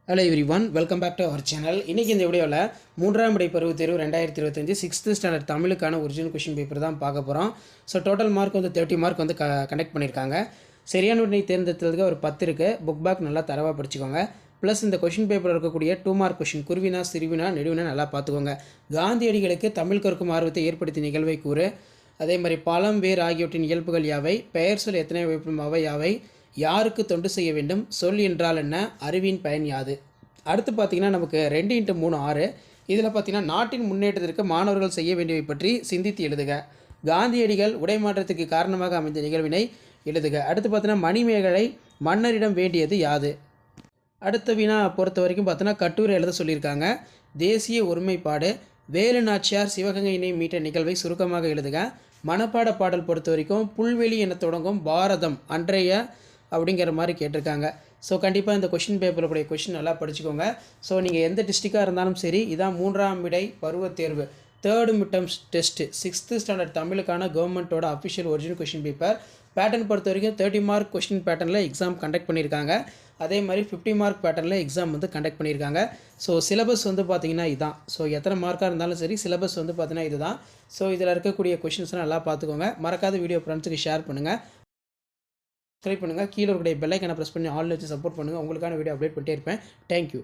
Hello everyone, welcome back to our channel. இன்றைக்கி இந்த வீடியோவில் 3ஆம் இடை பருவத் தேர்வு 2025 6th ஸ்டாண்டர்ட் தமிழுக்கான ஒரிஜினல் கொஷின் பேப்பர் தான் பார்க்க போகிறோம். ஸோ டோட்டல் மார்க் வந்து 30 மார்க் வந்து கண்டக்ட் பண்ணியிருக்காங்க. சரியான விடை தேர்ந்தெடுத்ததுக்கு ஒரு 10 இருக்குது. புக் பேக் நல்லா தரவாக படிச்சுக்கோங்க. ப்ளஸ் இந்த கொஷின் பேப்பரில் இருக்கக்கூடிய 2 மார்க் கொஷின் குருவினா சிறுவினா நெடுவினா நல்லா பார்த்துக்கோங்க. காந்தியடிகளுக்கு தமிழ் கற்கும் ஆர்வத்தை ஏற்படுத்திய நிகழ்வை கூறு. அதே மாதிரி பழம் வேர் ஆகியவற்றின் இயல்புகள் யாவை, பெயர் சொல் எத்தனை வைப்பும் அவை யாவை, யாருக்கு தொண்டு செய்ய வேண்டும், சொல் என்றால் என்ன, அறிவின் பயன் யாது. அடுத்து பார்த்திங்கன்னா நமக்கு 2x3 6. இதில் பார்த்திங்கன்னா நாட்டின் முன்னேற்றத்திற்கு மாணவர்கள் செய்ய வேண்டியவை பற்றி சிந்தித்து எழுதுக. காந்தியடிகள் உடைமாற்றத்துக்கு காரணமாக அமைந்த நிகழ்வினை எழுதுக. அடுத்து பார்த்தீங்கன்னா மணிமேகலை மன்னரிடம் வேண்டியது யாது. அடுத்த வினா பொறுத்த வரைக்கும் பார்த்தீங்கன்னா கட்டுரை எழுத சொல்லியிருக்காங்க. தேசிய ஒருமைப்பாடு, வேலு நாச்சியார் சிவகங்கையினை மீட்ட நிகழ்வை சுருக்கமாக எழுதுக. மனப்பாட பாடல் பொறுத்த வரைக்கும் புல்வெளி என தொடங்கும் பாரதம் அன்றைய அப்படிங்கிற மாதிரி கேட்டிருக்காங்க. ஸோ கண்டிப்பாக இந்த கொஷின் பேப்பரில் கூடிய கொஷின் நல்லா படிச்சுக்கோங்க. ஸோ நீங்கள் எந்த டிஸ்ட்ரிக்டாக இருந்தாலும் சரி, இதான் 3ஆம் இடை பருவத் தேர்வு 3rd midterm test 6th standard தமிழுக்கான கவர்மெண்ட்டோட official original question paper. Pattern பொறுத்த வரைக்கும் 30 மார்க் கொஷின் பேட்டர்னில் எக்ஸாம் கண்டக்ட் பண்ணியிருக்காங்க. அதே மாதிரி 50 மார்க் பேட்டர்னில் எக்ஸாம் வந்து கண்டக்ட் பண்ணியிருக்காங்க. ஸோ சிலபஸ் வந்து பார்த்திங்கன்னா இதுதான். ஸோ எத்தனை மார்க்காக இருந்தாலும் சரி, சிலபஸ் வந்து பார்த்திங்கன்னா இதுதான். ஸோ இதில் இருக்கக்கூடிய கொஷின்ஸ்லாம் நல்லா பார்த்துக்கோங்க. மறக்காத வீடியோ ஃப்ரெண்ட்ஸுக்கு ஷேர் பண்ணுங்கள், சப்ஸ்கிரைப் பண்ணுங்கள். கீழே இருக்கக்கூடிய பெல் ஐக்கானை ப்ரெஸ் பண்ணி ஆல் வச்சு சப்போர்ட் பண்ணுங்கள். உங்களுக்கான வீடியோ அப்டேட் பண்ணிட்டே இருப்பேன். தேங்க்யூ.